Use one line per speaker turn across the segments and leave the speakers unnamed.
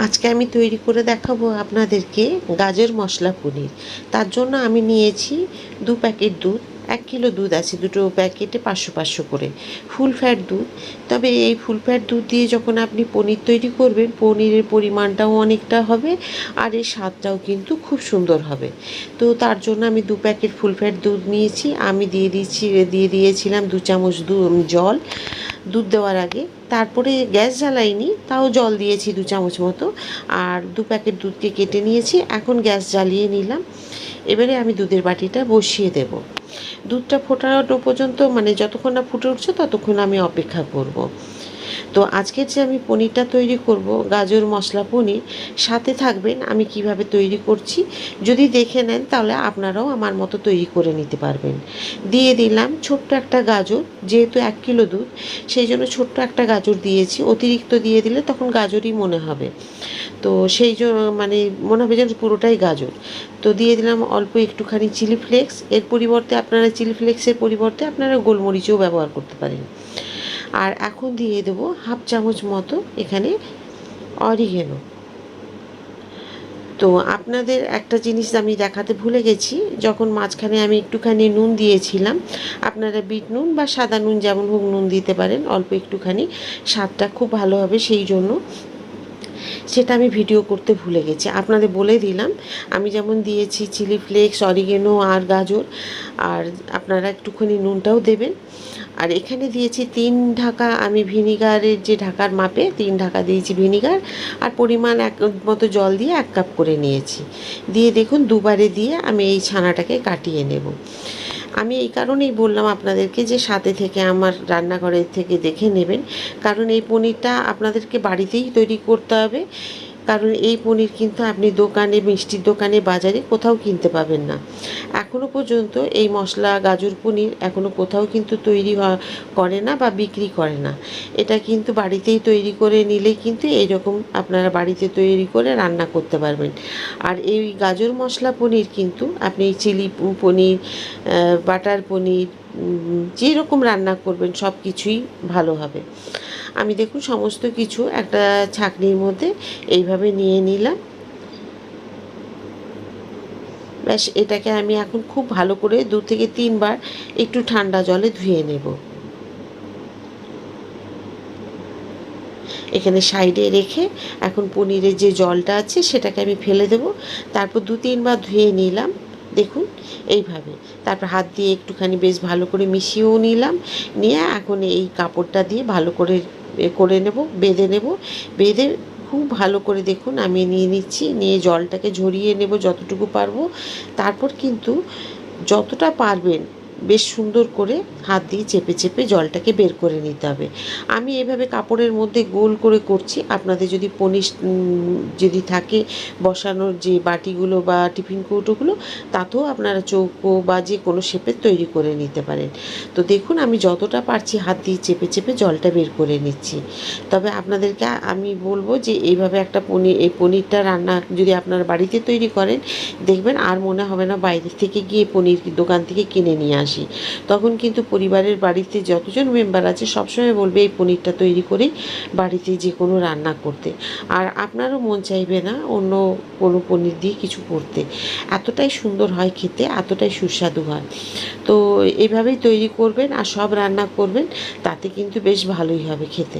আজকে আমি তৈরি করে দেখাবো আপনাদেরকে গাজর মশলা পনির। তার জন্য আমি নিয়েছি 2 প্যাকেট দুধ। 1 কিলো দুধ আছে, দুটো প্যাকেটে 500 করে ফুল ফ্যাট দুধ। তবে এই ফুল ফ্যাট দুধ দিয়ে যখন আপনি পনির তৈরি করবেন, পনিরের পরিমাণটাও অনেকটা হবে আর এর স্বাদটাও কিন্তু খুব সুন্দর হবে। তো তার জন্য আমি 2 প্যাকেট ফুল ফ্যাট দুধ নিয়েছি। আমি দিয়ে দিয়েছিলাম 2 চামচ জল দুধ দেওয়ার আগে। তারপরে গ্যাস জ্বালাইনি, তাও জল দিয়েছি 2 চামচ মতো। আর 2 প্যাকেট দুধকে কেটে নিয়েছি। এখন গ্যাস জ্বালিয়ে নিলাম। এবারে আমি দুধের বাটিটা বসিয়ে দেব। দুধটা ফোটানো পর্যন্ত, মানে যতক্ষণ না ফুটে উঠছে ততক্ষণ আমি অপেক্ষা করব। তো আজকের যে আমি পনিরটা তৈরি করব, গাজর মশলা পনির, সাথে থাকবেন আমি কিভাবে তৈরি করছি। যদি দেখে নেন তাহলে আপনারাও আমার মতো তৈরি করে নিতে পারবেন। দিয়ে দিলাম ছোট্ট একটা গাজর, যেহেতু 1 কিলো দুধ সেই জন্য ছোট্ট একটা গাজর দিয়েছি। অতিরিক্ত দিয়ে দিলে তখন গাজরই মনে হবে, তো সেই জন্য মানে মনে হবে যেন পুরোটাই গাজর। তো দিয়ে দিলাম অল্প একটুখানি চিলি ফ্লেক্স। এর পরিবর্তে আপনারা চিলি ফ্লেক্সের পরিবর্তে আপনারা গোলমরিচও ব্যবহার করতে পারেন। আর এখন দিয়ে দেবো 1/2 চামচ মতো এখানে অরিগেনো। তো আপনাদের একটা জিনিস আমি দেখাতে ভুলে গেছি, যখন মাঝখানে আমি একটুখানি নুন দিয়েছিলাম, আপনারা বিট নুন বা সাদা নুন যেমন হোক নুন দিতে পারেন অল্প একটুখানি, স্বাদটা খুব ভালো হবে সেই জন্য। সেটা আমি ভিডিও করতে ভুলে গেছি, আপনাদের বলে দিলাম। আমি যেমন দিয়েছি চিলি ফ্লেক্স, অরিগেনো আর গাজর, আর আপনারা একটুখানি নুনটাও দেবেন। আর এখানে দিয়েছি 3 ঢাকা, আমি ভিনিগারের যে ঢাকার মাপে 3 ঢাকা দিয়েছি ভিনিগার। আর পরিমাণ এক মতো জল দিয়ে 1 কাপ করে নিয়েছি। দিয়ে দেখুন দুবারে দিয়ে আমি এই ছানাটাকে কাটিয়ে নেব। আমি এই কারণেই বললাম আপনাদেরকে যে সাথে থেকে আমার রান্নাঘরের থেকে দেখে নেবেন, কারণ এই পনিরটা আপনাদেরকে বাড়িতেই তৈরি করতে হবে। কারণ এই পনির কিন্তু আপনি দোকানে, মিষ্টির দোকানে, বাজারে কোথাও কিনতে পাবেন না। এখনও পর্যন্ত এই মশলা গাজর পনির এখনও কোথাও কিন্তু তৈরি করে না বা বিক্রি করে না। এটা কিন্তু বাড়িতেই তৈরি করে নিলেই কিন্তু এইরকম আপনারা বাড়িতে তৈরি করে রান্না করতে পারবেন। আর এই গাজর মশলা পনির কিন্তু আপনি চিলি পনির, বাটার পনির, যেরকম রান্না করবেন সব কিছুই ভালো হবে। আমি দেখুন সমস্ত কিছু একটা ছাঁকনির মধ্যে এইভাবে নিয়ে নিলাম। ব্যাস, এটাকে আমি এখন খুব ভালো করে 2 থেকে 3 বার একটু ঠান্ডা জলে ধুয়ে নেব। এখানে সাইডে রেখে এখন পনিরের যে জলটা আছে সেটাকে আমি ফেলে দেব। তারপর 2-3 বার ধুয়ে নিলাম দেখুন এইভাবে। তারপর হাত দিয়ে একটুখানি বেশ ভালো করে মিশিয়েও নিলাম। নিয়ে এখন এই কাপড়টা দিয়ে ভালো করে করে নেব, বেঁধে নেব। বেঁধে খুব ভালো করে দেখুন আমি নিয়ে নিচ্ছি, নিয়ে জলটাকে ঝরিয়ে নেব যতটুকু পারবো। তারপর কিন্তু যতটা পারবেন বেশ সুন্দর করে হাত দিয়ে চেপে চেপে জলটাকে বের করে নিতে হবে। আমি এভাবে কাপড়ের মধ্যে গোল করে করছি। আপনাদের যদি পনির যদি থাকে বসানোর যে বাটিগুলো বা টিফিন কৌটোগুলো, তাতেও আপনারা চৌকো বা যে কোনো শেপের তৈরি করে নিতে পারেন। তো দেখুন আমি যতটা পারছি হাত দিয়ে চেপে চেপে জলটা বের করে নিচ্ছি। তবে আপনাদেরকে আমি বলবো যে এইভাবে একটা এই পনিরটা রান্না যদি আপনারা বাড়িতে তৈরি করেন, দেখবেন আর মনে হবে না বাইরে থেকে গিয়ে পনির দোকান থেকে কিনে নিয়ে আসি। তখন কিন্তু পরিবারের বাড়িতে যতজন মেম্বার আছে সবসময় বলবে এই পনিরটা তৈরি করেই বাড়িতে যে কোনো রান্না করতে। আর আপনারও মন চাইবে না অন্য কোনো পনির দিয়ে কিছু করতে। এতটাই সুন্দর হয় খেতে, এতটাই সুস্বাদু হয়। তো এইভাবেই তৈরি করবেন আর সব রান্না করবেন, তাতে কিন্তু বেশ ভালোই হবে খেতে।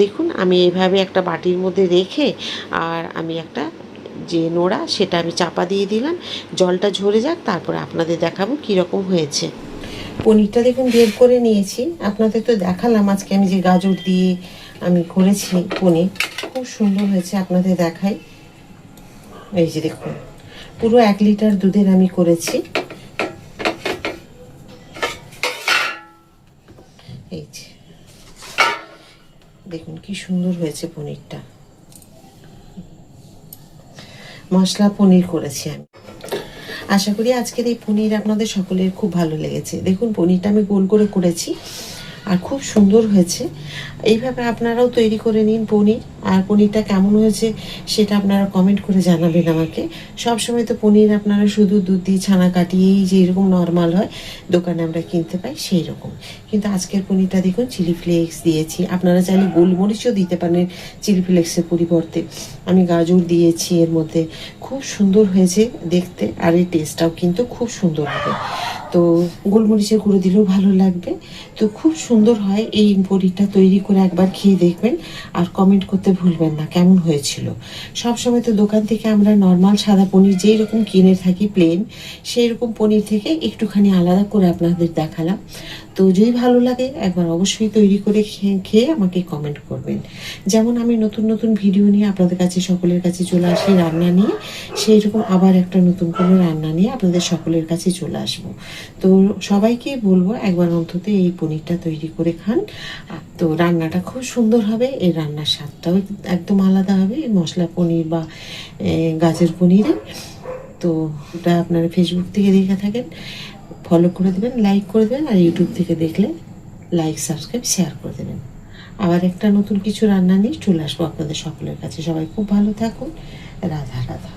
দেখুন আমি এইভাবে একটা বাটির মধ্যে রেখে, আর আমি একটা যে নোড়া সেটা আমি চাপা দিয়ে দিলাম। জলটা ঝরে যাক, তারপরে আপনাদের দেখাবো কীরকম হয়েছে। পনিরটা দেখুন বের করে নিয়েছি। আপনাদের তো দেখালাম আজকে আমি যে গাজর দিয়ে আমি করেছি পনির, খুব সুন্দর হয়েছে। আপনাদের দেখাই, এই যে দেখুন পুরো 1 লিটার দুধের আমি করেছি। এই যে দেখুন কি সুন্দর হয়েছে পনিরটা। মশলা পনির করেছি আমি। আশা করি আজকের এই পনির আপনাদের সকলের খুব ভালো লেগেছে। দেখুন পনিরটা আমি গোল করে করেছি। আর খুব সুন্দর হয়েছে। এইভাবে আপনারাও তৈরি করে নিন পনির। আর পনিরটা কেমন হয়েছে সেটা আপনারা কমেন্ট করে জানাবেন আমাকে। সবসময় তো পনির আপনারা শুধু দুধ দিয়ে ছানা কাটিয়েই যেরকম নর্মাল হয় দোকানে আমরা কিনতে পাই সেই রকম, কিন্তু আজকের পনিরটা দেখুন চিলি ফ্লেক্স দিয়েছি, আপনারা চাইলে গোলমরিচও দিতে পারেন চিলি ফ্লেক্সের পরিবর্তে। আমি গাজর দিয়েছি এর মধ্যে, খুব সুন্দর হয়েছে দেখতে, আর এই টেস্টটাও কিন্তু খুব সুন্দর হবে। তো গোলমরিচের গুঁড়ো দিলেও ভালো লাগবে। তো খুব সুন্দর হয় এই পনিরটা, তৈরি করে একবার খেয়ে দেখবেন আর কমেন্ট করতে ভুলবেন না কেমন হয়েছিল। সবসময় তো দোকান থেকে আমরা নর্মাল সাদা পনির যেই রকম কিনে থাকি প্লেন, সেই রকম পনির থেকে একটুখানি আলাদা করে আপনাদের দেখালাম। তো যদি ভালো লাগে একবার অবশ্যই তৈরি করে খেয়ে আমাকে কমেন্ট করবেন। যেমন আমি নতুন নতুন ভিডিও নিয়ে আপনাদের কাছে সকলের কাছে চলে আসি রান্না নিয়ে, সেই রকম আবার একটা নতুন কোনো রান্না নিয়ে আপনাদের সকলের কাছে চলে আসবো। তো সবাইকে বলবো একবার অন্তত এই পনিরটা তৈরি করে খান। তো রান্নাটা খুব সুন্দর হবে, এই রান্নার স্বাদটাও একদম আলাদা হবে এই মশলা পনির বা গাজর পনিরে। তো ওটা আপনারা ফেসবুক থেকে দেখে থাকেন, ফলো করে দেবেন, লাইক করে দেবেন, আর ইউটিউব থেকে দেখলে লাইক সাবস্ক্রাইব শেয়ার করে দেবেন। আবার একটা নতুন কিছু রান্না নিয়ে চলে আসবো আপনাদের সকলের কাছে। সবাই খুব ভালো থাকুন। রাধা রাধা।